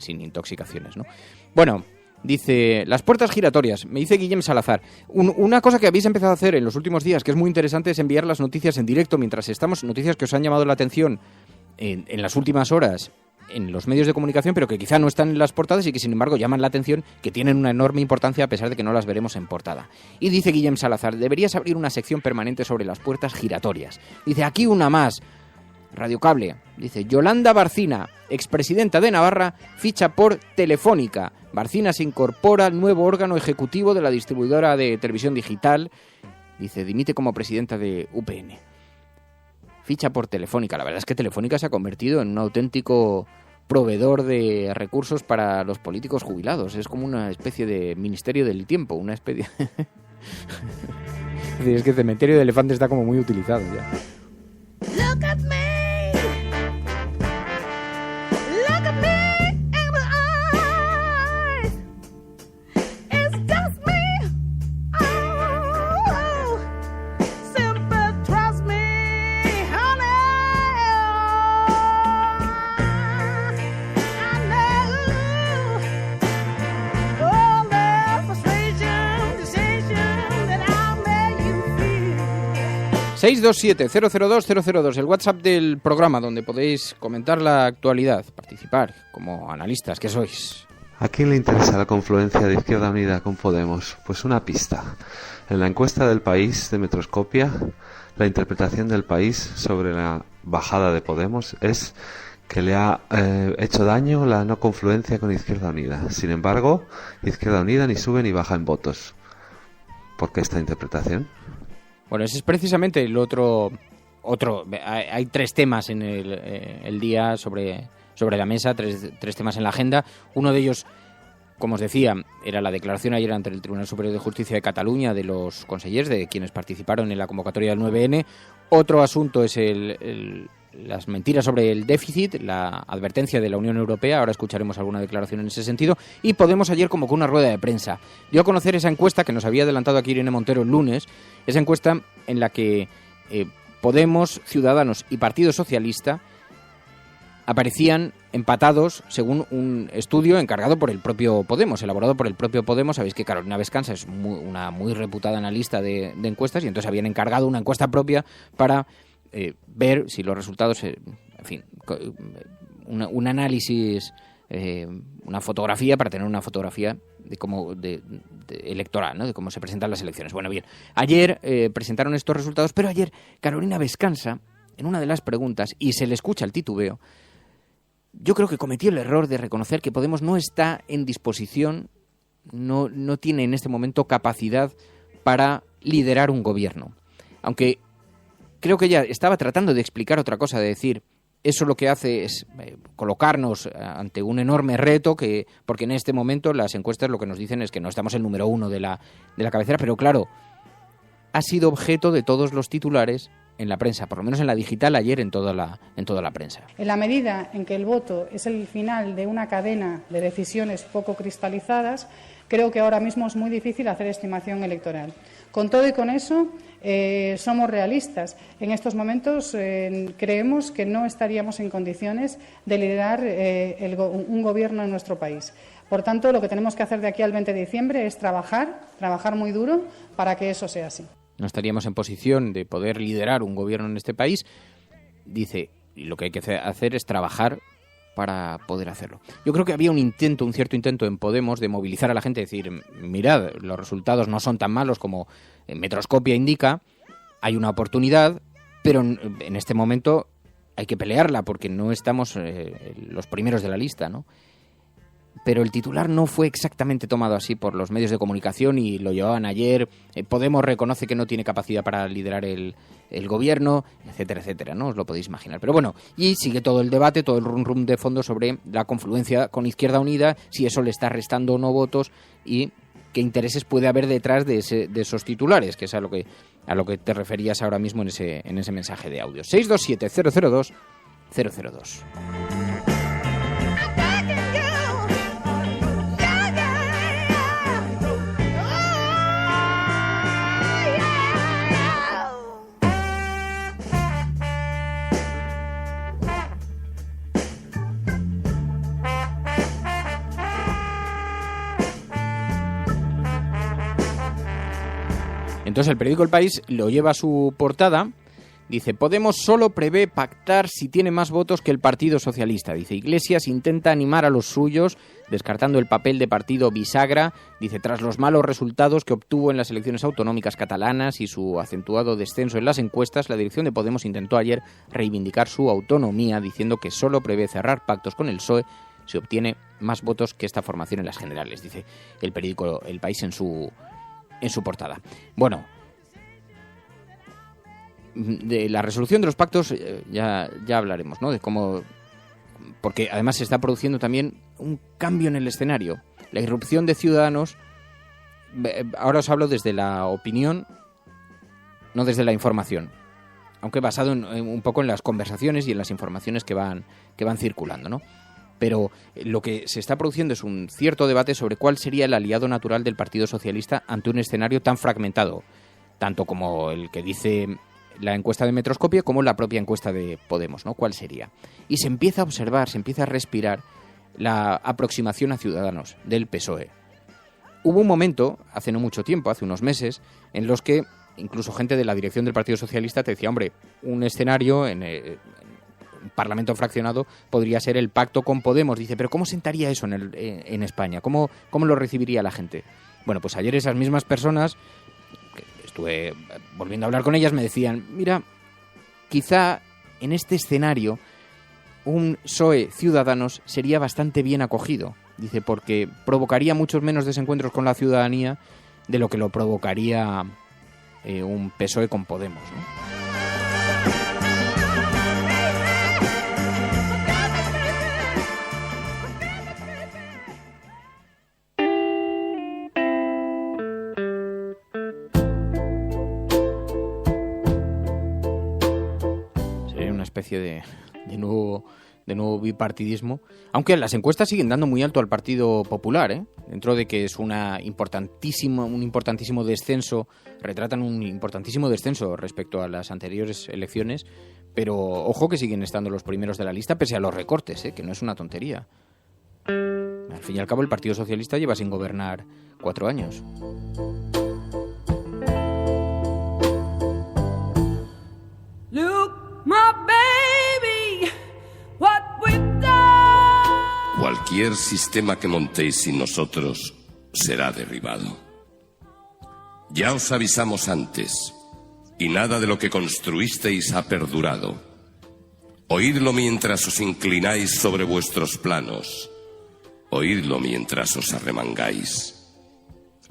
intoxicaciones, ¿no? Bueno, dice, las puertas giratorias, me dice Guillem Salazar. Una cosa que habéis empezado a hacer en los últimos días, que es muy interesante, es enviar las noticias en directo mientras estamos, noticias que os han llamado la atención en las últimas horas en los medios de comunicación, pero que quizá no están en las portadas y que sin embargo llaman la atención, que tienen una enorme importancia a pesar de que no las veremos en portada. Y dice Guillem Salazar, deberías abrir una sección permanente sobre las puertas giratorias. Dice, aquí una más, Radio Cable. Dice, Yolanda Barcina, expresidenta de Navarra, ficha por Telefónica. Barcina se incorpora al nuevo órgano ejecutivo de la distribuidora de televisión digital. Dice, dimite como presidenta de UPN. Ficha por Telefónica. La verdad es que Telefónica se ha convertido en un auténtico proveedor de recursos para los políticos jubilados. Es como una especie de ministerio del tiempo, una especie... Es que el cementerio de elefantes está como muy utilizado ya. Look at me. Look at me in the eyes. It's just me. Oh, simple trust me, honey. I know all the frustration, decision that I made you feel. 627-002-002, el WhatsApp del programa donde podéis comentar la actualidad, participar como analistas que sois. ¿A quién le interesa la confluencia de Izquierda Unida con Podemos? Pues una pista. En la encuesta del País de Metroscopia, la interpretación del País sobre la bajada de Podemos es que le ha hecho daño la no confluencia con Izquierda Unida. Sin embargo, Izquierda Unida ni sube ni baja en votos. ¿Por qué esta interpretación? Bueno, ese es precisamente el otro. Hay tres temas en el día sobre la mesa, tres temas en la agenda. Uno de ellos, como os decía, era la declaración ayer ante el Tribunal Superior de Justicia de Cataluña de los consellers, de quienes participaron en la convocatoria del 9N. Otro asunto es las mentiras sobre el déficit, la advertencia de la Unión Europea. Ahora escucharemos alguna declaración en ese sentido. Y Podemos ayer convocó una rueda de prensa. Dio a conocer esa encuesta que nos había adelantado aquí Irene Montero el lunes, esa encuesta en la que Podemos, Ciudadanos y Partido Socialista aparecían empatados según un estudio encargado por el propio Podemos, elaborado por el propio Podemos. Sabéis que Carolina Vescansa es una muy reputada analista de encuestas, y entonces habían encargado una encuesta propia para ver si los resultados, en fin, un análisis, una fotografía, para tener una fotografía electoral, ¿no? De cómo se presentan las elecciones. Bueno, bien, ayer presentaron estos resultados, pero ayer Carolina Vescansa, en una de las preguntas, y se le escucha el titubeo, yo creo que cometió el error de reconocer que Podemos no está en disposición, no tiene en este momento capacidad para liderar un gobierno. Aunque creo que ella estaba tratando de explicar otra cosa, de decir, eso lo que hace es colocarnos ante un enorme reto, porque en este momento las encuestas lo que nos dicen es que no estamos el número 1 de la cabecera, pero claro, ha sido objeto de todos los titulares en la prensa, por lo menos en la digital ayer en toda la prensa. En la medida en que el voto es el final de una cadena de decisiones poco cristalizadas, creo que ahora mismo es muy difícil hacer estimación electoral. Con todo y con eso, somos realistas. En estos momentos creemos que no estaríamos en condiciones de liderar un gobierno en nuestro país. Por tanto, lo que tenemos que hacer de aquí al 20 de diciembre es trabajar muy duro para que eso sea así. No estaríamos en posición de poder liderar un gobierno en este país, dice, y lo que hay que hacer es trabajar para poder hacerlo. Yo creo que había un cierto intento en Podemos de movilizar a la gente, decir, mirad, los resultados no son tan malos como Metroscopia indica, hay una oportunidad, pero en este momento hay que pelearla porque no estamos los primeros de la lista, ¿no? Pero el titular no fue exactamente tomado así por los medios de comunicación y lo llevaban ayer. Podemos reconoce que no tiene capacidad para liderar el gobierno, etcétera, etcétera, ¿no? Os lo podéis imaginar. Pero bueno, y sigue todo el debate, todo el rum de fondo sobre la confluencia con Izquierda Unida, si eso le está restando o no votos y qué intereses puede haber detrás de esos titulares, que es a lo que te referías ahora mismo en ese mensaje de audio. 627-002-002. Entonces el periódico El País lo lleva a su portada, dice, Podemos solo prevé pactar si tiene más votos que el Partido Socialista. Dice, Iglesias intenta animar a los suyos, descartando el papel de partido bisagra. Dice, tras los malos resultados que obtuvo en las elecciones autonómicas catalanas y su acentuado descenso en las encuestas, la dirección de Podemos intentó ayer reivindicar su autonomía, diciendo que solo prevé cerrar pactos con el PSOE si obtiene más votos que esta formación en las generales, dice el periódico El País en su portada. Bueno, de la resolución de los pactos ya hablaremos, ¿no? De cómo, porque además se está produciendo también un cambio en el escenario. La irrupción de Ciudadanos, ahora os hablo desde la opinión, no desde la información, aunque basado un poco en las conversaciones y en las informaciones que van circulando, ¿no? Pero lo que se está produciendo es un cierto debate sobre cuál sería el aliado natural del Partido Socialista ante un escenario tan fragmentado, tanto como el que dice la encuesta de Metroscopia como la propia encuesta de Podemos, ¿no? ¿Cuál sería? Y se empieza a observar, se empieza a respirar la aproximación a Ciudadanos del PSOE. Hubo un momento, hace no mucho tiempo, hace unos meses, en los que incluso gente de la dirección del Partido Socialista te decía, hombre, un escenario en Parlamento fraccionado podría ser el pacto con Podemos. Dice, pero ¿cómo sentaría eso en España? ¿Cómo lo recibiría la gente? Bueno, pues ayer esas mismas personas, que estuve volviendo a hablar con ellas, me decían, mira, quizá en este escenario un PSOE Ciudadanos sería bastante bien acogido. Dice, porque provocaría muchos menos desencuentros con la ciudadanía de lo que lo provocaría un PSOE con Podemos, ¿no? Especie de nuevo bipartidismo, aunque las encuestas siguen dando muy alto al Partido Popular, dentro de que es un importantísimo descenso, retratan un importantísimo descenso respecto a las anteriores elecciones, pero ojo que siguen estando los primeros de la lista pese a los recortes, que no es una tontería. Al fin y al cabo el Partido Socialista lleva sin gobernar 4 años. Cualquier sistema que montéis sin nosotros será derribado. Ya os avisamos antes, y nada de lo que construisteis ha perdurado. Oídlo mientras os inclináis sobre vuestros planos. Oídlo mientras os arremangáis.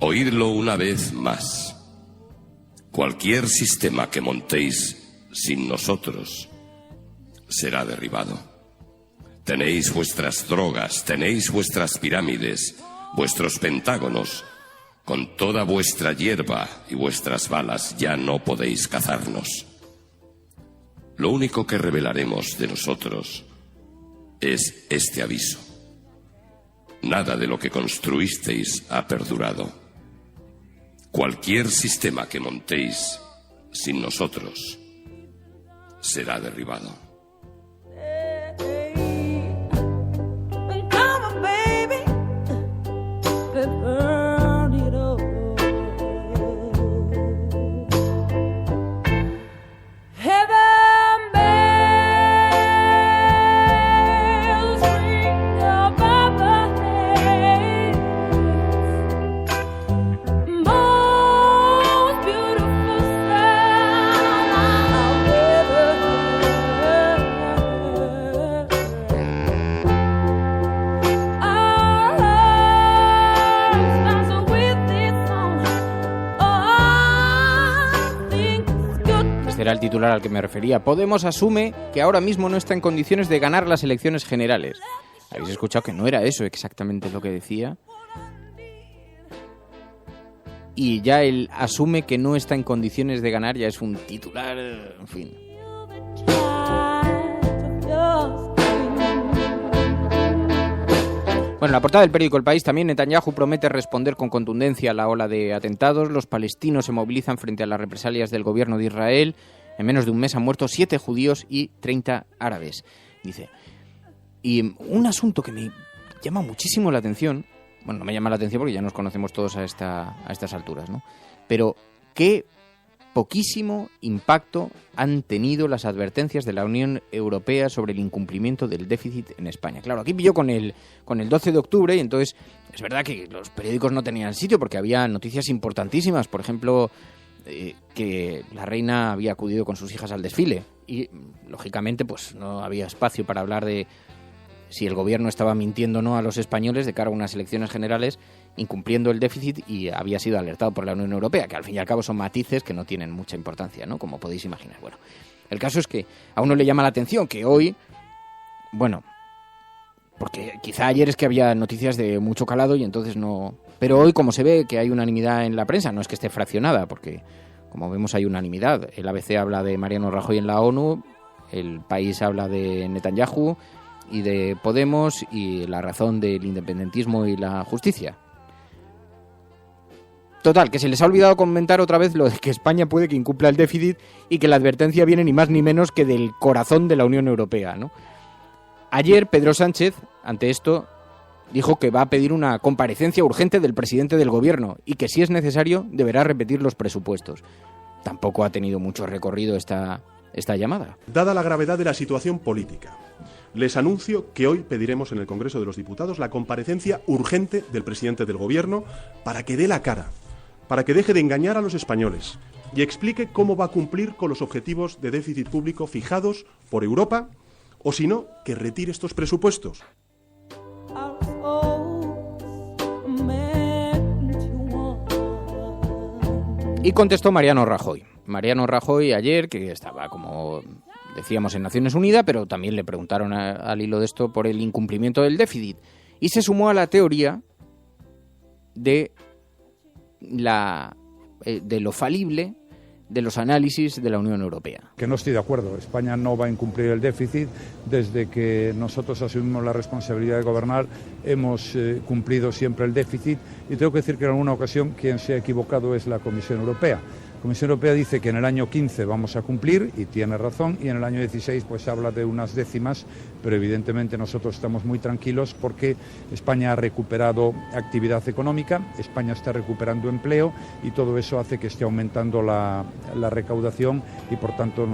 Oídlo una vez más. Cualquier sistema que montéis sin nosotros será derribado. Tenéis vuestras drogas, tenéis vuestras pirámides, vuestros pentágonos. Con toda vuestra hierba y vuestras balas ya no podéis cazarnos. Lo único que revelaremos de nosotros es este aviso. Nada de lo que construisteis ha perdurado. Cualquier sistema que montéis sin nosotros será derribado. Era el titular al que me refería. Podemos asume que ahora mismo no está en condiciones de ganar las elecciones generales. Habéis escuchado que no era eso exactamente lo que decía. Y ya él asume que no está en condiciones de ganar, ya es un titular, en fin. Bueno, en la portada del periódico El País también Netanyahu promete responder con contundencia a la ola de atentados. Los palestinos se movilizan frente a las represalias del gobierno de Israel. En menos de un mes han muerto 7 judíos y 30 árabes, dice. Y un asunto que me llama muchísimo la atención, bueno, no me llama la atención porque ya nos conocemos todos a estas alturas, ¿no? Pero qué poquísimo impacto han tenido las advertencias de la Unión Europea sobre el incumplimiento del déficit en España. Claro, aquí pilló con el 12 de octubre y entonces es verdad que los periódicos no tenían sitio porque había noticias importantísimas. Por ejemplo, que la reina había acudido con sus hijas al desfile y, lógicamente, pues no había espacio para hablar de si el gobierno estaba mintiendo o no a los españoles de cara a unas elecciones generales, incumpliendo el déficit, y había sido alertado por la Unión Europea, que al fin y al cabo son matices que no tienen mucha importancia, ¿no? Como podéis imaginar. Bueno, el caso es que a uno le llama la atención que hoy, bueno, porque quizá ayer es que había noticias de mucho calado y entonces no... Pero hoy, como se ve que hay unanimidad en la prensa, no es que esté fraccionada, porque como vemos hay unanimidad. El ABC habla de Mariano Rajoy en la ONU, El País habla de Netanyahu y de Podemos, y La Razón del independentismo y la justicia. Total, que se les ha olvidado comentar otra vez lo de que España puede que incumpla el déficit y que la advertencia viene ni más ni menos que del corazón de la Unión Europea, ¿no? Ayer Pedro Sánchez, ante esto, dijo que va a pedir una comparecencia urgente del presidente del gobierno y que, si es necesario, deberá repetir los presupuestos. Tampoco ha tenido mucho recorrido esta llamada. Dada la gravedad de la situación política, les anuncio que hoy pediremos en el Congreso de los Diputados la comparecencia urgente del presidente del Gobierno para que dé la cara, para que deje de engañar a los españoles y explique cómo va a cumplir con los objetivos de déficit público fijados por Europa, o si no, que retire estos presupuestos. Y contestó Mariano Rajoy. Mariano Rajoy ayer, que estaba, como decíamos, en Naciones Unidas, pero también le preguntaron al hilo de esto por el incumplimiento del déficit. Y se sumó a la teoría de lo falible de los análisis de la Unión Europea. Que no estoy de acuerdo. España no va a incumplir el déficit. Desde que nosotros asumimos la responsabilidad de gobernar, hemos cumplido siempre el déficit. Y tengo que decir que en alguna ocasión quien se ha equivocado es la Comisión Europea. La Comisión Europea dice que en el año 15 vamos a cumplir, y tiene razón, y en el año 16 pues habla de unas décimas, pero evidentemente nosotros estamos muy tranquilos porque España ha recuperado actividad económica, España está recuperando empleo y todo eso hace que esté aumentando la recaudación y por tanto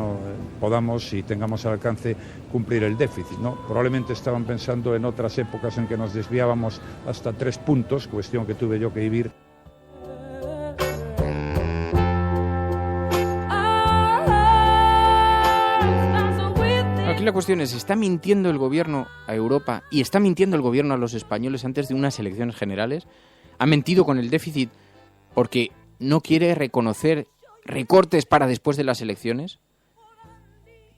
podamos y tengamos al alcance cumplir el déficit, ¿no? Probablemente estaban pensando en otras épocas en que nos desviábamos hasta 3 puntos, cuestión que tuve yo que vivir. Aquí la cuestión es, ¿está mintiendo el gobierno a Europa y está mintiendo el gobierno a los españoles antes de unas elecciones generales? ¿Ha mentido con el déficit porque no quiere reconocer recortes para después de las elecciones?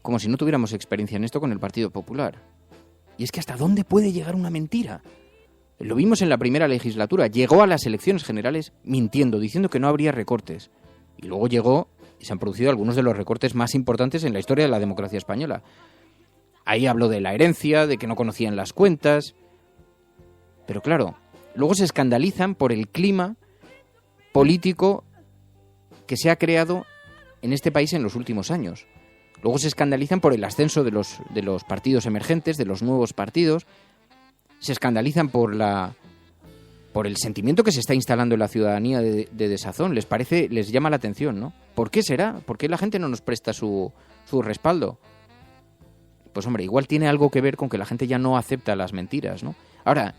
Como si no tuviéramos experiencia en esto con el Partido Popular. Y es que ¿hasta dónde puede llegar una mentira? Lo vimos en la primera legislatura. Llegó a las elecciones generales mintiendo, diciendo que no habría recortes. Y luego llegó y se han producido algunos de los recortes más importantes en la historia de la democracia española. Ahí habló de la herencia, de que no conocían las cuentas. Pero claro, luego se escandalizan por el clima político que se ha creado en este país en los últimos años. Luego se escandalizan por el ascenso de los partidos emergentes, de los nuevos partidos. Se escandalizan por el sentimiento que se está instalando en la ciudadanía de desazón. Les llama la atención, ¿no? ¿Por qué será? ¿Por qué la gente no nos presta su respaldo? Pues hombre, igual tiene algo que ver con que la gente ya no acepta las mentiras, ¿no? Ahora,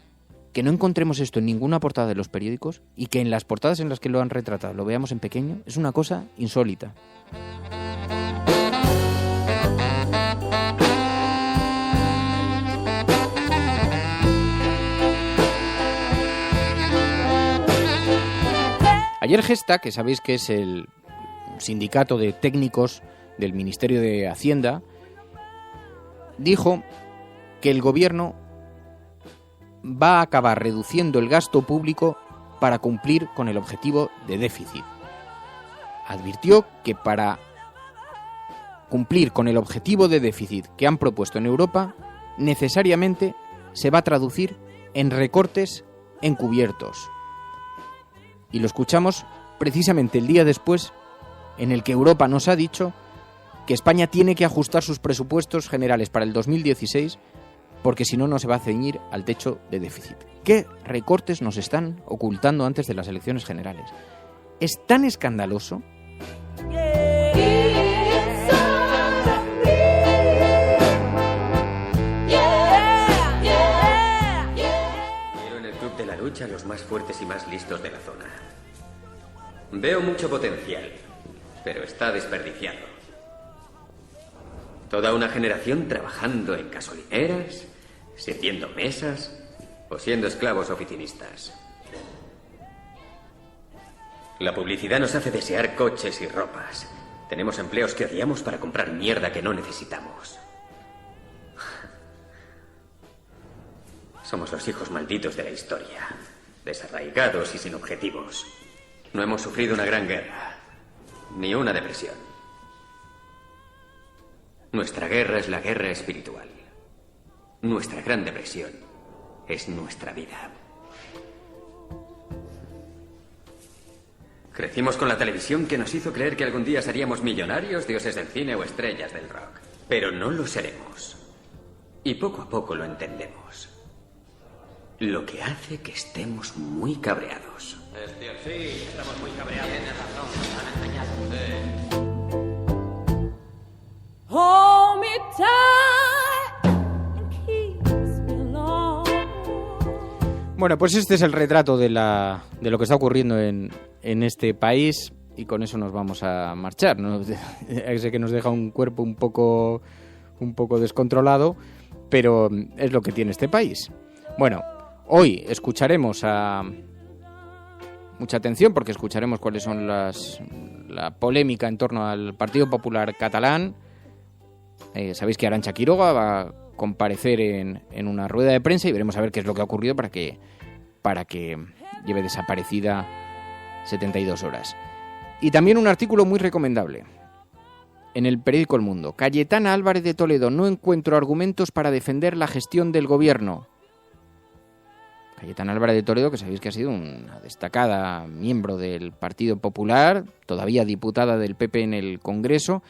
que no encontremos esto en ninguna portada de los periódicos y que en las portadas en las que lo han retratado lo veamos en pequeño, es una cosa insólita. Ayer Gesta, que sabéis que es el sindicato de técnicos del Ministerio de Hacienda, dijo que el gobierno va a acabar reduciendo el gasto público para cumplir con el objetivo de déficit. Advirtió que para cumplir con el objetivo de déficit que han propuesto en Europa, necesariamente se va a traducir en recortes encubiertos. Y lo escuchamos precisamente el día después en el que Europa nos ha dicho que España tiene que ajustar sus presupuestos generales para el 2016 porque si no, no se va a ceñir al techo de déficit. ¿Qué recortes nos están ocultando antes de las elecciones generales? Es tan escandaloso. Quiero en el club de la lucha a los más fuertes y más listos de la zona. Veo mucho potencial, pero está desperdiciado. Toda una generación trabajando en gasolineras, sirviendo mesas o siendo esclavos oficinistas. La publicidad nos hace desear coches y ropas. Tenemos empleos que odiamos para comprar mierda que no necesitamos. Somos los hijos malditos de la historia, desarraigados y sin objetivos. No hemos sufrido una gran guerra, ni una depresión. Nuestra guerra es la guerra espiritual. Nuestra gran depresión es nuestra vida. Crecimos con la televisión que nos hizo creer que algún día seríamos millonarios, dioses del cine o estrellas del rock. Pero no lo seremos. Y poco a poco lo entendemos. Lo que hace que estemos muy cabreados. Sí, estamos muy cabreados. Tienes razón, nos han engañado. Hold me tight and keep me alone. Bueno, pues este es el retrato de lo que está ocurriendo en este país y con eso nos vamos a marchar, ¿no? Sé que nos deja un cuerpo un poco descontrolado, pero es lo que tiene este país. Bueno, hoy escucharemos mucha atención porque escucharemos cuáles son la polémica en torno al Partido Popular catalán. Sabéis que Arantxa Quiroga va a comparecer en una rueda de prensa y veremos a ver qué es lo que ha ocurrido para que lleve desaparecida 72 horas. Y también un artículo muy recomendable en el periódico El Mundo. Cayetana Álvarez de Toledo: no encuentro argumentos para defender la gestión del gobierno. Cayetana Álvarez de Toledo, que sabéis que ha sido una destacada miembro del Partido Popular, todavía diputada del PP en el Congreso,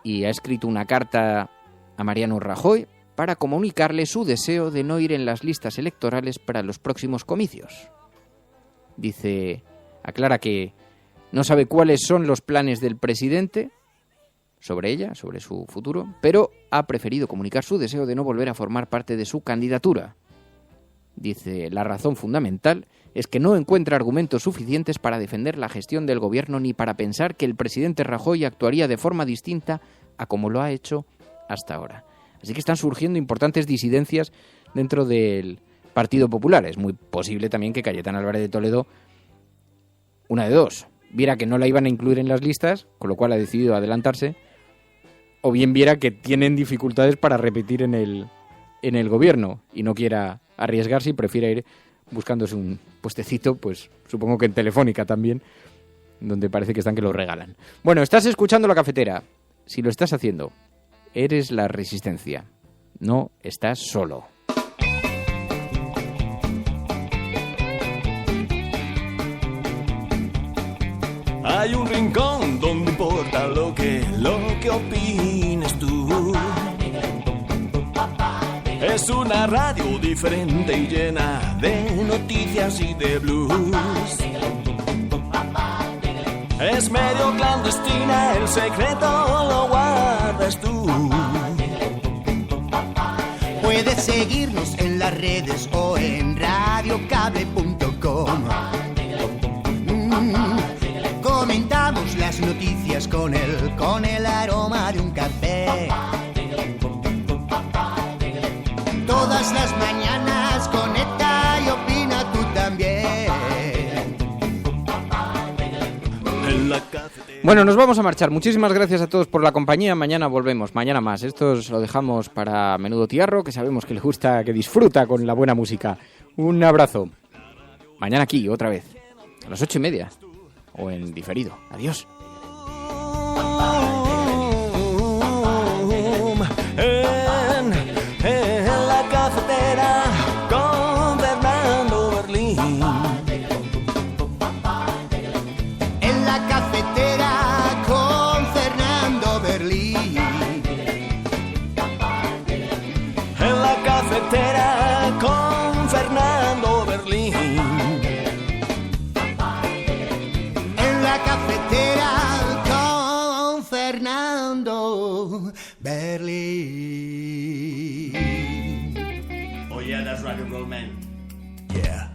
y ha escrito una carta a Mariano Rajoy para comunicarle su deseo de no ir en las listas electorales para los próximos comicios. Dice, aclara que no sabe cuáles son los planes del presidente sobre ella, sobre su futuro, pero ha preferido comunicar su deseo de no volver a formar parte de su candidatura. Dice, la razón fundamental es que no encuentra argumentos suficientes para defender la gestión del gobierno ni para pensar que el presidente Rajoy actuaría de forma distinta a como lo ha hecho hasta ahora. Así que están surgiendo importantes disidencias dentro del Partido Popular. Es muy posible también que Cayetana Álvarez de Toledo, una de dos, viera que no la iban a incluir en las listas, con lo cual ha decidido adelantarse, o bien viera que tienen dificultades para repetir en el gobierno y no quiera arriesgarse y prefiere ir buscándose un puestecito, pues supongo que en Telefónica también, donde parece que están que lo regalan. Bueno, estás escuchando La Cafetera. Si lo estás haciendo, eres la resistencia. No estás solo. Hay un rincón donde importa lo que opines tú. Es una radio diferente y llena de noticias y de blues. Es medio clandestina, el secreto lo guardas tú. Puedes seguirnos en las redes o en radiocable.com. Comentamos las noticias con el aroma de un café. Todas las mañanas conecta y opina tú también. Bueno, nos vamos a marchar. Muchísimas gracias a todos por la compañía. Mañana volvemos, mañana más. Esto os lo dejamos para Menudo Tiarro, que sabemos que le gusta, que disfruta con la buena música. Un abrazo. Mañana aquí, otra vez, a las 8:30. O en diferido. Adiós. En la cafetera con Fernando Berlín. En la cafetera con Fernando Berlín. En la cafetera con Fernando Berlín. La cafetera con Fernando Berlín. Oh yeah, that's rock and roll, man. Yeah.